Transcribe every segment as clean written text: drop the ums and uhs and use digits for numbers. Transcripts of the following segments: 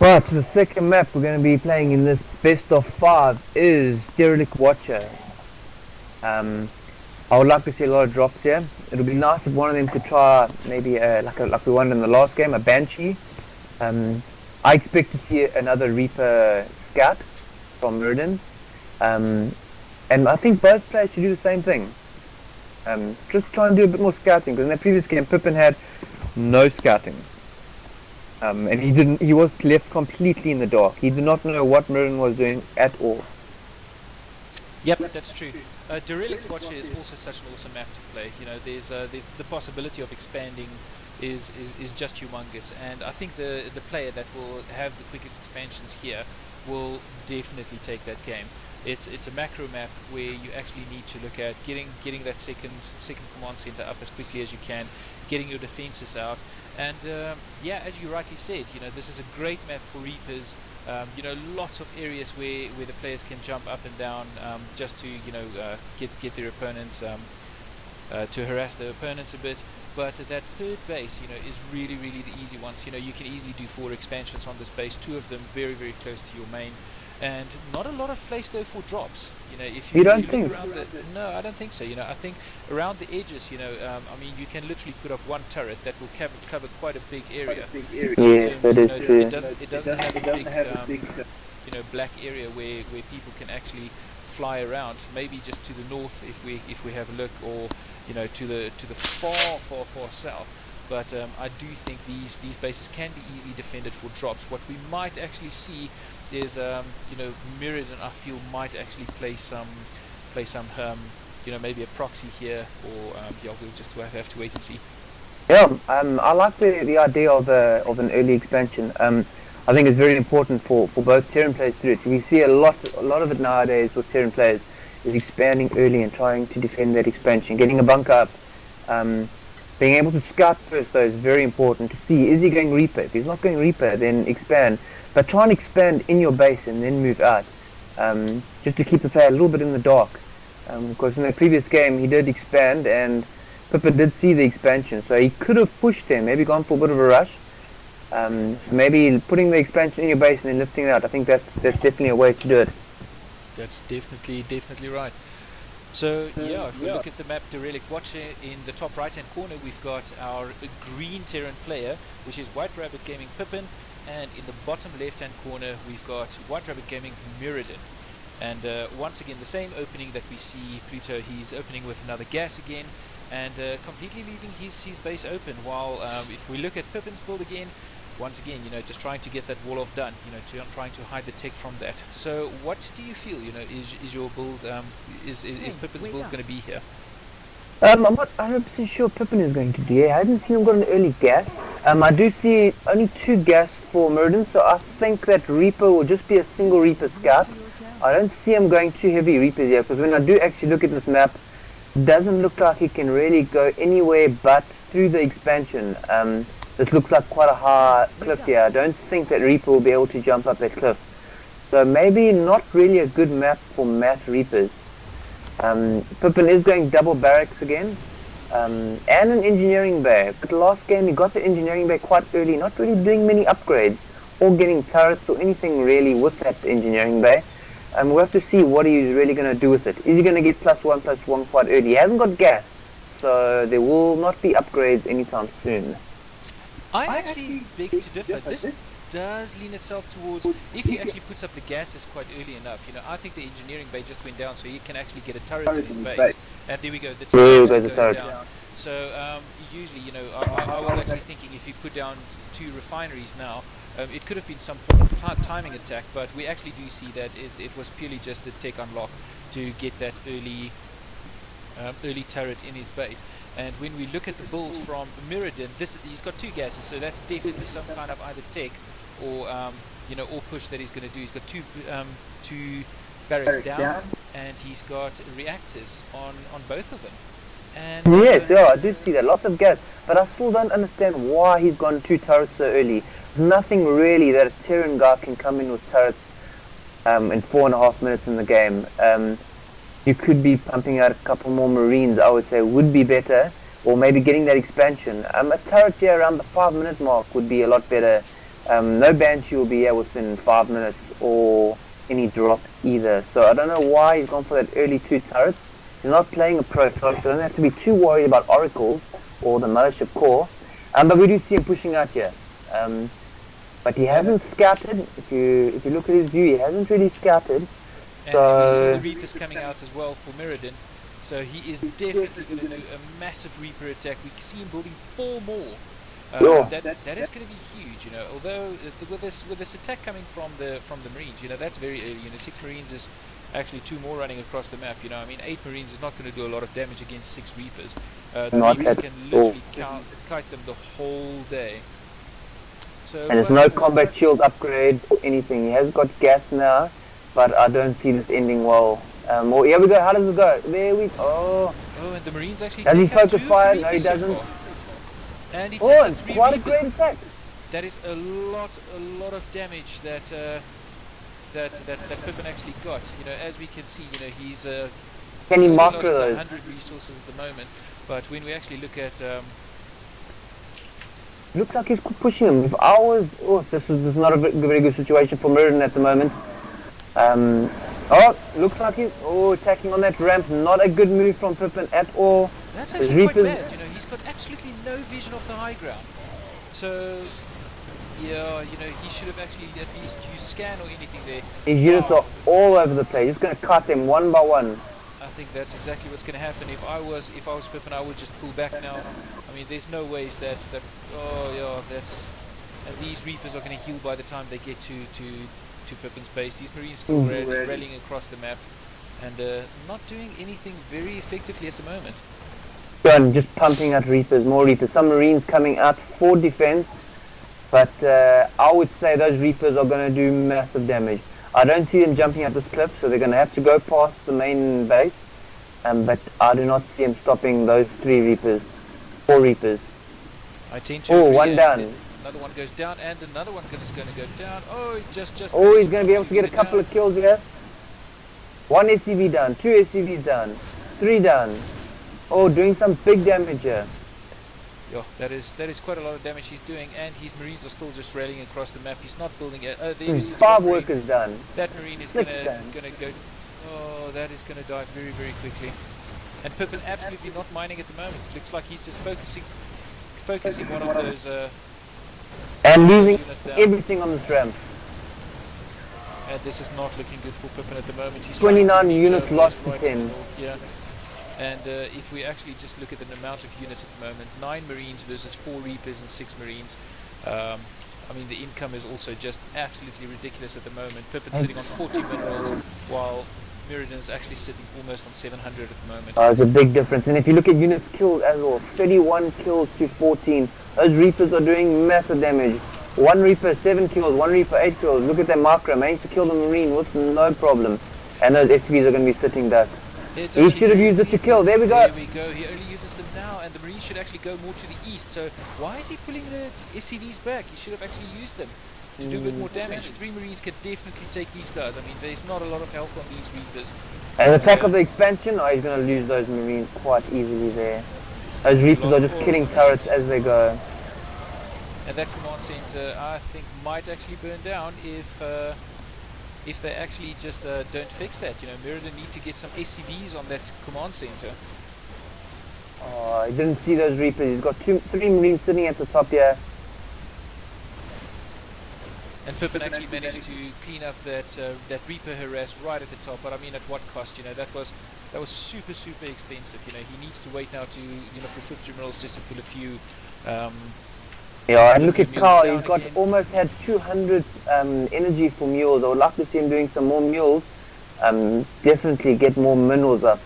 Right, so the second map we're going to be playing in this best of 5 is Derelict Watcher. I would like to see a lot of drops here. It would be nice if one of them could try maybe like we won in the last game, a Banshee. I expect to see another Reaper Scout from Muradin. And I think both players should do the same thing. Just try and do a bit more scouting, because in the previous game PiPPiN had no scouting. And he was left completely in the dark. He did not know what Muradin was doing at all. Yep, that's true. Derelict Watcher is also such an awesome map to play. You know, there's the possibility of expanding is just humongous, and I think the player that will have the quickest expansions here will definitely take that game. It's a macro map where you actually need to look at getting that second command center up as quickly as you can, getting your defenses out, and yeah, as you rightly said, you know, this is a great map for Reapers. You know, lots of areas where the players can jump up and down just to, you know, get their opponents to harass their opponents a bit. But that third base, you know, is really the easy ones. You know, you can easily do 4 expansions on this base, 2 of them very very close to your main, and not a lot of place though for drops. You know, if you don't think? No, I don't think so. You know, I think around the edges, you know, I mean, you can literally put up 1 turret that will cover quite a big area. Yes, that is true. It doesn't have a big, you know, black area where people can actually fly around. Maybe just to the north if we have a look, or you know, to the far south. But I do think these bases can be easily defended for drops. What we might actually see is, you know, Muradin, I feel, might actually play some you know, maybe a proxy here, or yeah, we'll just have to wait and see. Yeah, I like the idea of an early expansion. I think it's very important for both Terran players to do it. We see a lot of it nowadays with Terran players is expanding early and trying to defend that expansion, getting a bunker up. Being able to scout first though is very important to see, is he going Reaper? If he's not going Reaper, then expand. But try and expand in your base and then move out, just to keep the player a little bit in the dark. Because in the previous game he did expand and PiPPiN did see the expansion, so he could have pushed him, maybe gone for a bit of a rush. So maybe putting the expansion in your base and then lifting it out, I think that's definitely a way to do it. That's definitely right. So yeah, if we look at the map Derelict Watcher, in the top right hand corner we've got our green Terran player, which is White Rabbit Gaming PiPPiN, and in the bottom left hand corner we've got White Rabbit Gaming Muradin. And once again, the same opening that we see PLuTo, he's opening with another gas again, and completely leaving his base open, while if we look at PiPPiN's build again, once again, you know, just trying to get that wall off done, you know, trying to hide the tech from that. So what do you feel, you know, is your build, is PiPPiN's build going to be here? I'm not 100% sure PiPPiN is going to do it. I haven't seen him got an early gas. I do see only 2 gas for Muradin, so I think that Reaper will just be a single Reaper scout. I don't see him going too heavy Reapers here, because when I do actually look at this map, it doesn't look like he can really go anywhere but through the expansion. This looks like quite a high cliff here. I don't think that Reaper will be able to jump up that cliff. So maybe not really a good map for mass Reapers. PiPPiN is going double barracks again, and an engineering bay. But the last game he got the engineering bay quite early, not really doing many upgrades or getting turrets or anything really with that engineering bay. We'll have to see what he's really going to do with it. Is he going to get +1/+1 quite early? He hasn't got gas, so there will not be upgrades anytime soon. I actually beg to differ. This does lean itself towards, if he actually puts up the gases quite early enough, you know, I think the engineering bay just went down, so he can actually get a turret in his base. And there we go, the turret goes down. So usually, you know, I was actually thinking if you put down 2 refineries now, it could have been some form of timing attack, but we actually do see that it was purely just a tech unlock to get that early turret in his base. And when we look at the build from Muradin, he's got 2 gases, so that's definitely some kind of either tech or you know, or push that he's going to do. He's got 2 barracks down, and he's got reactors on both of them. And yes, yeah, I do see that, lots of gas, but I still don't understand why he's gone 2 turrets so early. There's nothing really that a Terran guy can come in with turrets in 4.5 minutes in the game. You could be pumping out a couple more Marines, I would say, would be better, or maybe getting that expansion. A turret here around the 5-minute mark would be a lot better No Banshee will be here within 5 minutes or any drops either. So I don't know why he's gone for that early 2 turrets. He's not playing a pro so he doesn't have to be too worried about oracles or the mothership core. But we do see him pushing out here. But he hasn't scouted. If you look at his view, he hasn't really scouted. And So we see the Reapers coming out as well for Muradin. So he is definitely going to do a massive Reaper attack. We see him building 4 more. Sure. That is going to be huge, you know. Although with this attack coming from the Marines, you know, that's very early. You know, 6 Marines is actually 2 more running across the map. You know, I mean, 8 Marines is not going to do a lot of damage against 6 Reapers. The Not Reapers at can all. literally kite them the whole day. So and there's no combat shield upgrade or anything. He has got gas now, but I don't see this ending well. Well, here we go. How does it go? There we go. Oh, and the Marines actually Does he take out focus 2 fire? Reapers No, he so doesn't. far. And he takes Oh, out it's 3 quite a Reapers. great attack. That is a lot of damage that PiPPiN actually got. You know, as we can see, you know, he's Can he only macro lost those? 100 resources at the moment. But when we actually look at Looks like he's pushing him. If I was, this is not a very good situation for Muradin at the moment. Looks like he's attacking on that ramp. Not a good move from PiPPiN at all. that's His actually quite Reapers- bad. You know, he's got absolutely no vision of the high ground. So yeah, you know, he should have actually at least used scan or anything there. His units are all over the place. He's going to cut them one by one. I think that's exactly what's going to happen. If I was PiPPiN, I would just pull back now. I mean, there's no ways that and these Reapers are going to heal by the time they get to PiPPiN's base. These Marines still rallying across the map and not doing anything very effectively at the moment. Done, just pumping out Reapers, more Reapers. Some Marines coming out for defense, but I would say those Reapers are going to do massive damage. I don't see them jumping up this cliff, so they're going to have to go past the main base. But I do not see him stopping those 4 Reapers. I tend to Oh, agree, one and down. then another one goes down, and another one is going to go down. Oh, just. Oh, he's going to be able to get a couple of kills here. 1 SCV down, 2 SCVs down, 3 down. Oh, doing some big damage here. Yeah, that is quite a lot of damage he's doing, and his Marines are still just rallying across the map. He's not building it. There is 5 workers done. That Marine is 6 gonna down. go. Oh, that is gonna die very, very quickly. And PiPPiN absolutely not mining at the moment. Looks like he's just focusing one of those. And losing units down. everything on this ramp. And this is not looking good for PiPPiN at the moment. He's 29 trying to reach units over lost to right 10. the north, yeah. And if we actually just look at the amount of units at the moment, 9 Marines versus 4 Reapers and 6 Marines. I mean, the income is also just absolutely ridiculous at the moment. PiPPiN sitting on 40 minerals, while Muradin is actually sitting almost on 700 at the moment. It's a big difference. And if you look at units killed as well, 31 kills to 14. Those Reapers are doing massive damage. 1 Reaper 7 kills, 1 Reaper 8 kills. Look at that macro, managed to kill the Marine with no problem. And those SVs are going to be sitting ducks. It's He actually should have used it to kill. There we go. There we go. He only uses them now, and the Marines should actually go more to the east. So why is he pulling the SCVs back? He should have actually used them to do a bit more damage. 3 Marines can definitely take these guys. I mean, there's not a lot of health on these Reapers. And the attack of the expansion, he's going to lose those Marines quite easily there. Those Reapers are just killing turrets as they go. And that command center, I think, might actually burn down if they actually just don't fix that. You know, Muradin need to get some SCVs on that command center. Oh, I didn't see those Reapers. He's got 3 Marines sitting at the top here. And PiPPiN actually managed to clean up that Reaper harass right at the top. But I mean, at what cost? You know, that was super expensive. You know, he needs to wait now to for 50 minerals just to pull a few. Yeah, and look at mules Carl, down he's got again. almost had 200 energy for mules. I would like to see him doing some more mules. Definitely get more minerals up.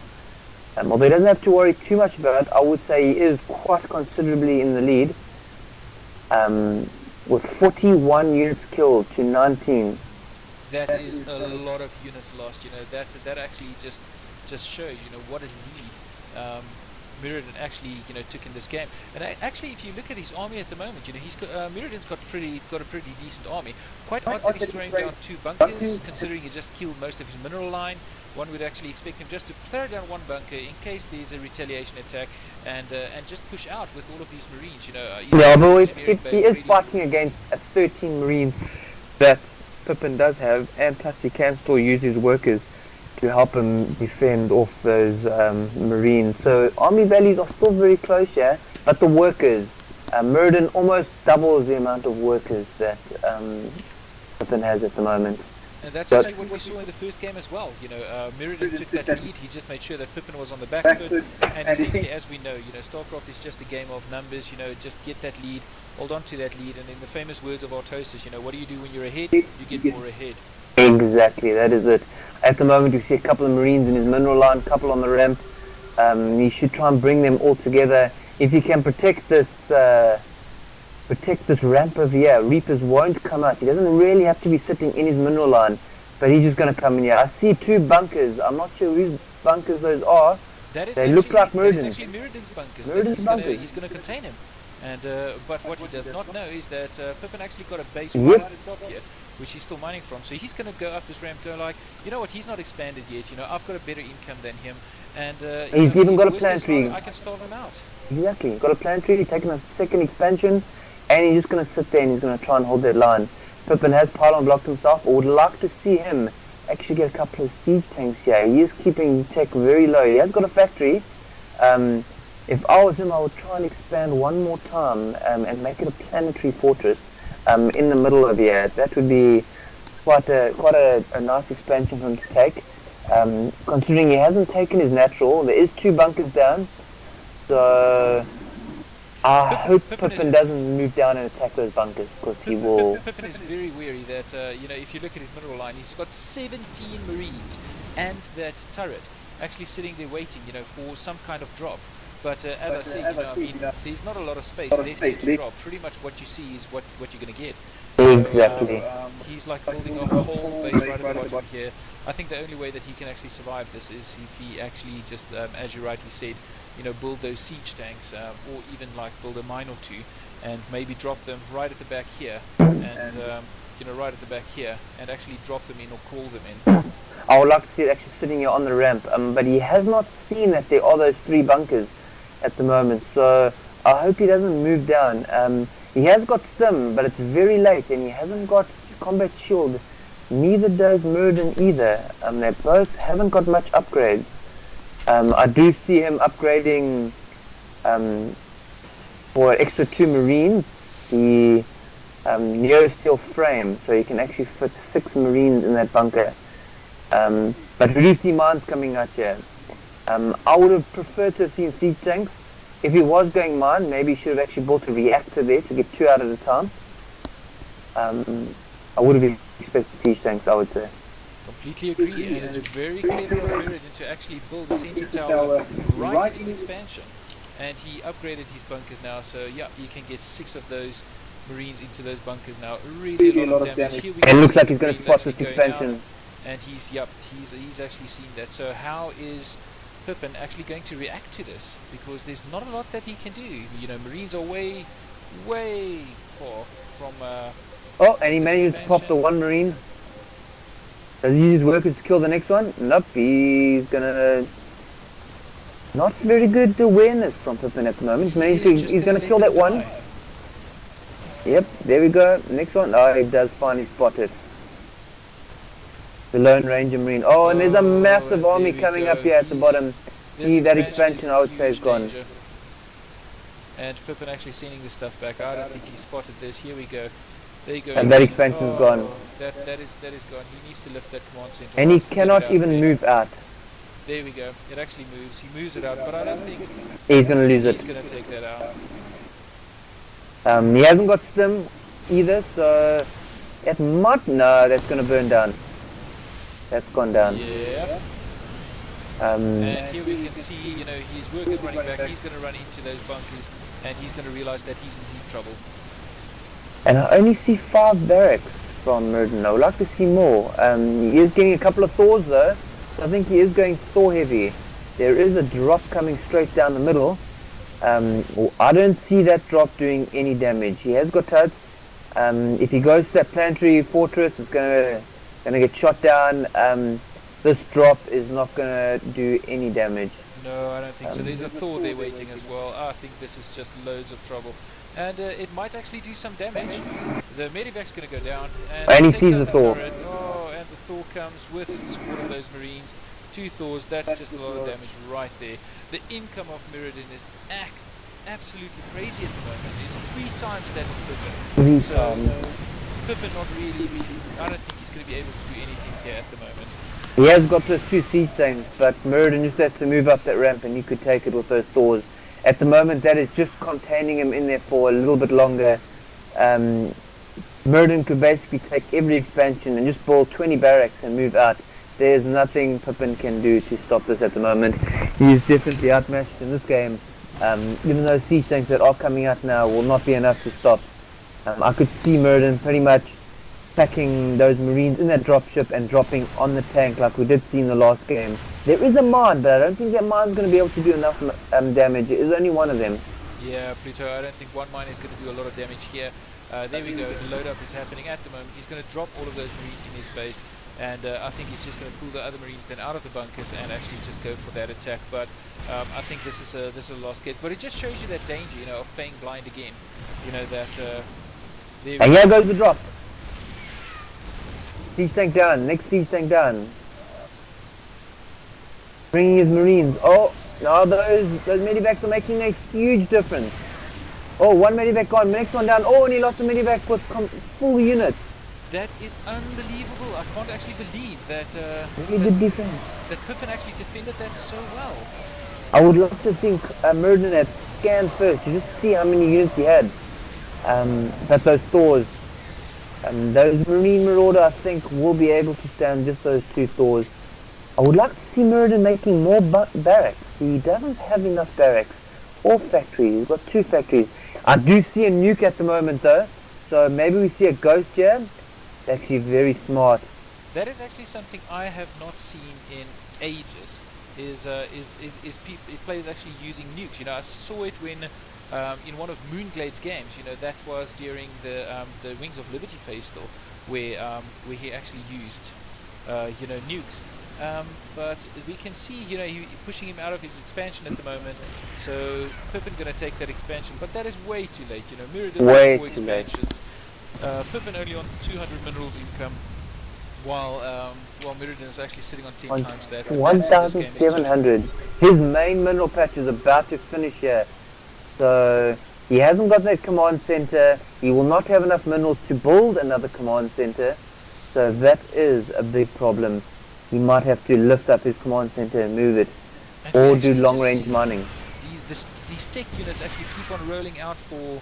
Although he doesn't have to worry too much about it, I would say he is quite considerably in the lead. With 41 units killed to 19. That is a lot of units lost. You know, that actually just shows what a lead Muradin actually, took in this game. And actually, if you look at his army at the moment, he's got, Muradin's got a pretty decent army. Quite odd that he's throwing down 2 bunkers, considering he just killed most of his mineral line. One would actually expect him just to throw down 1 bunker in case there's a retaliation attack, and just push out with all of these marines. Yeah, but he is fighting against 13 marines that PiPPiN does have, and plus he can still use his workers to help him defend off those marines. So army values are still very close, yeah. But the workers, Muradin almost doubles the amount of workers that PiPPiN has at the moment. And that's actually what we saw in the first game as well. Muradin took that lead. He just made sure that PiPPiN was on the back foot. And essentially, as we know, StarCraft is just a game of numbers. Just get that lead, hold on to that lead, and in the famous words of Artosis, what do you do when you're ahead? You get more ahead. Exactly, that is it. At the moment, you see a couple of marines in his mineral line, a couple on the ramp. You should try and bring them all together. If you can protect this ramp over here, Reapers won't come out. He doesn't really have to be sitting in his mineral line, but he's just going to come in here. I see 2 bunkers. I'm not sure whose bunkers those are. They look like Muradin's. That is actually Muradin's bunkers. He's going to contain him. And but what he does not know is that PiPPiN actually got a base right at the top here, which he's still mining from. So he's going to go up this ramp, go like, you know what, he's not expanded yet. I've got a better income than him, and he's even got a planetary. I can starve him out. Exactly, got a planetary. He's taking a 2nd expansion, and he's just going to sit there and he's going to try and hold that line. PiPPiN has pylon blocked himself. I would like to see him actually get a couple of siege tanks here. He is keeping tech very low. He has got a factory. If I was him, I would try and expand one more time and make it a planetary fortress in the middle of here. That would be quite a nice expansion for him to take. Considering he hasn't taken his natural, there is 2 bunkers down. So I hope PiPPiN doesn't move down and attack those bunkers, because he will. PiPPiN is very wary that if you look at his mineral line, he's got 17 marines and that turret actually sitting there waiting, for some kind of drop. But as I said, there's not a lot of space left here to drop. Pretty much what you see is what you're going to get. Exactly. So, he's like building a whole base right at the bottom here. I think the only way that he can actually survive this is if he actually just, as you rightly said, build those siege tanks, or even like build a mine or 2, and maybe drop them right at the back here, and right at the back here, and actually drop them in or call them in. I would like to see it actually sitting here on the ramp, but he has not seen that there are those 3 bunkers at the moment, so I hope he doesn't move down. He has got stim, but it's very late, and he hasn't got combat shield. Neither does Muradin either. They both haven't got much upgrades. I do see him upgrading for an extra 2 marines the Neo steel frame, so you can actually fit 6 marines in that bunker. But we do see mines coming out here. I would have preferred to have seen siege tanks. If he was going mine, maybe he should have actually built a reactor there to get 2 out at a time. I would have expected siege tanks, I would say. Completely agree, and it's very clever of Muradin to actually build a sensor tower right in his expansion. And he upgraded his bunkers now, so yeah, you can get 6 of those marines into those bunkers now. Really a lot of damage. Here we it looks like he's going to spot this expansion. And he's actually seen that. So how is PiPPiN actually going to react to this? Because there's not a lot that he can do. Marines are way far from. Oh, and he managed to pop the 1 marine. Does he use his workers to kill the next one? Nope, he's gonna. Not very good awareness from PiPPiN at the moment. He's gonna kill that one. Yep, there we go. Next one. Oh, he does finally spot it. The Lone Ranger Marine. Oh, and there's a massive army coming up here at the bottom. That expansion, I would say, is gone. And PiPPiN actually sending the stuff back. I don't think he spotted this. Here we go. There you go. And that expansion's gone. That is gone. He needs to lift that command center. And he cannot even move out. There we go. It actually moves. He moves it out, but I don't think he's going to lose it. He's going to take that out. He hasn't got stim either, so it might. No, that's going to burn down. That's gone down. Yeah. And here we can see, his workers running back. He's going to run into those bunkers, and he's going to realize that he's in deep trouble. And I only see 5 barracks from Muradin. I would like to see more. He is getting a couple of Thors though, so I think he is going Thor heavy. there is a drop coming straight down the middle. Well, I don't see that drop doing any damage. He has got turrets. If he goes to that planetary fortress, it's gonna get shot down. This drop is not gonna do any damage. No, I don't think so. There's a Thor there waiting as well. I think this is just loads of trouble. And it might actually do some damage. The medevac's going to go down. And he takes sees out the Thor. turret. Oh, and the Thor comes with all of those Marines. 2 Thors, that's just a lot of damage right there. The income of Muradin is absolutely crazy at the moment. It's 3 times that of PiPPiN. So, PiPPiN not really, I don't think he's going to be able to do anything here at the moment. He has got those 2 siege tanks, but Muradin just has to move up that ramp and he could take it with those Thors. At the moment, that is just containing him in there for a little bit longer. Muradin could basically take every expansion and just build 20 barracks and move out. There's nothing PiPPiN can do to stop this at the moment. He's definitely outmatched in this game. Even those siege tanks that are coming out now will not be enough to stop. I could see Muradin pretty much packing those Marines in that dropship and dropping on the tank like we did see in the last game. There is a mine, but I don't think that mine's going to be able to do enough damage. It is only one of them. Yeah, PLuTo, I don't think one mine is going to do a lot of damage here. There we go, the load up is happening at the moment. He's going to drop all of those Marines in his base, and I think he's just going to pull the other Marines then out of the bunkers and actually just go for that attack. But I think this is a lost case. But it just shows you that danger, you know, of playing blind again. You know that. And here goes the drop. Siege tank down. Next siege tank down. Bringing his Marines. Oh, now those medivacs are making a huge difference. Oh, one medivac gone. Next one down. Oh, and he lost a medivac with full unit. That is unbelievable. I can't actually believe that. Really good defense. That PiPPiN actually defended that so well. I would love to think Muradin had scanned first to just see how many units he had. But those Thors, those Marine Marauder, I think will be able to stand just those 2 Thors. I would like to see Muradin making more barracks. He doesn't have enough barracks or factories. He's got 2 factories. I do see a nuke at the moment though, so maybe we see a ghost here. It's actually very smart. That is actually something I have not seen in ages. Is players actually using nukes? You know, I saw it when in one of Moonglade's games. You know, that was during the Wings of Liberty phase still, where he actually used you know, nukes. But we can see, you know, he pushing him out of his expansion at the moment. So PiPPiN going to take that expansion, but that is way too late. You know, Muradin has 4 expansions. PiPPiN only on 200 minerals income, while Muradin is actually sitting on 10 times that. 1,700. His main mineral patch is about to finish here, so he hasn't got that command center. He will not have enough minerals to build another command center, so that is a big problem. He might have to lift up his command center and move it, or do long range mining. These tech units actually keep on rolling out for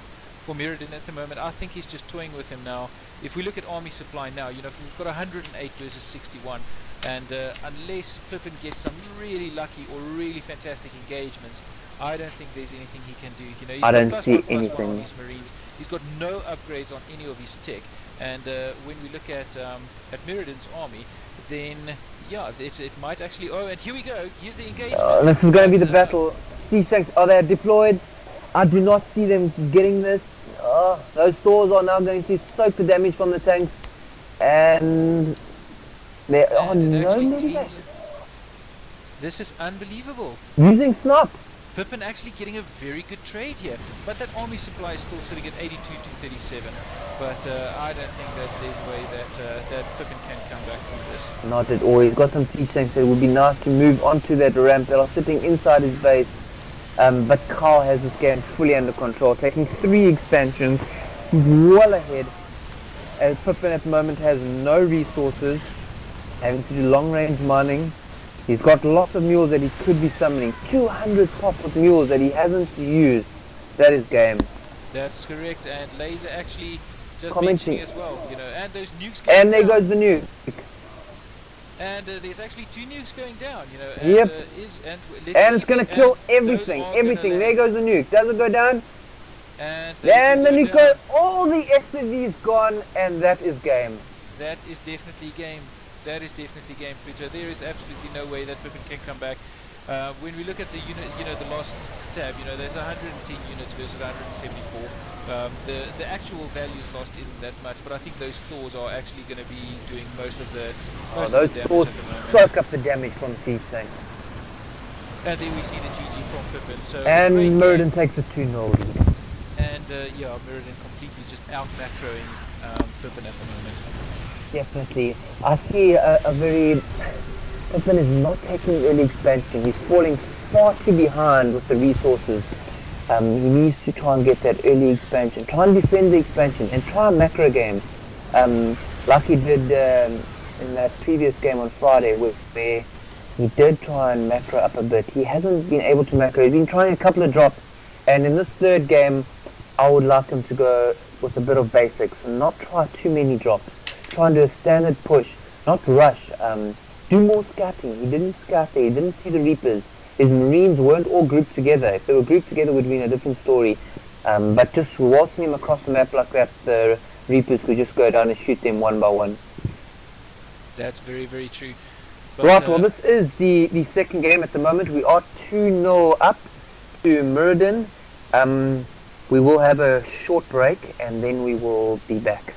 Muradin at the moment. I think he's just toying with him now. If we look at army supply now, you know, we've got 108 versus 61, and unless PiPPiN gets some really lucky or really fantastic engagements, I don't think there's anything he can do. You know, he's I got don't see +1/+1 anything. on his Marines. He's got no upgrades on any of his tech, and when we look at Muradin's army, then yeah, it might actually. Oh, and here we go. Here's the engagement. This is going to be the battle. Siege tanks, are they deployed? I do not see them getting this. Those Thors are now going to soak the damage from the tanks, and there are no medivacs. This is unbelievable. Using snap. PiPPiN actually getting a very good trade here, but that army supply is still sitting at 82 to 37. But I don't think that there's a way that PiPPiN can come back from this. Not at all. He's got some siege tanks, so it would be nice to move onto that ramp that are sitting inside his base. But Carl has this game fully under control, taking 3 expansions. He's well ahead, as PiPPiN at the moment has no resources, having to do long range mining. He's got lots of mules that he could be summoning. 200 pop with mules that he hasn't used. That is game. That's correct, and Laser actually just Commenting mentioning as well, you know, and those nukes going And there down. goes the nuke. And there's actually 2 nukes going down, you know. And, Yep. And it's going to kill everything. Everything. There goes the nuke. Does it go down? And And the nuke goes. All the SCVs gone, and that is game. That is definitely game. That is definitely game, PLuTo. There is absolutely no way that PiPPiN can come back. When we look at the unit, the last tab, there's 110 units versus 174. The actual values lost isn't that much, but I think those stores are actually going to be doing most of the Those damage stores at the moment. soak up the damage from Siege. And then we see the GG from PiPPiN. So And Muradin takes a 2-0 lead. And Muradin completely just out macroing PiPPiN at the moment. Definitely. I see a very... PiPPiN is not taking early expansion. He's falling far too behind with the resources. He needs to try and get that early expansion. Try and defend the expansion and try and macro games. Like he did in that previous game on Friday where he did try and macro up a bit. He hasn't been able to macro. He's been trying a couple of drops. And in this third game, I would like him to go with a bit of basics and not try too many drops. Try and do a standard push, not rush. Do more scouting. He didn't scout there. He didn't see the Reapers. His Marines weren't all grouped together. If they were grouped together, it would have been a different story. But just waltzing him across the map like that, the Reapers could just go down and shoot them one by one. That's very, very true. But, right, well, this is the second game at the moment. We are 2-0 up to Muradin. We will have a short break and then we will be back.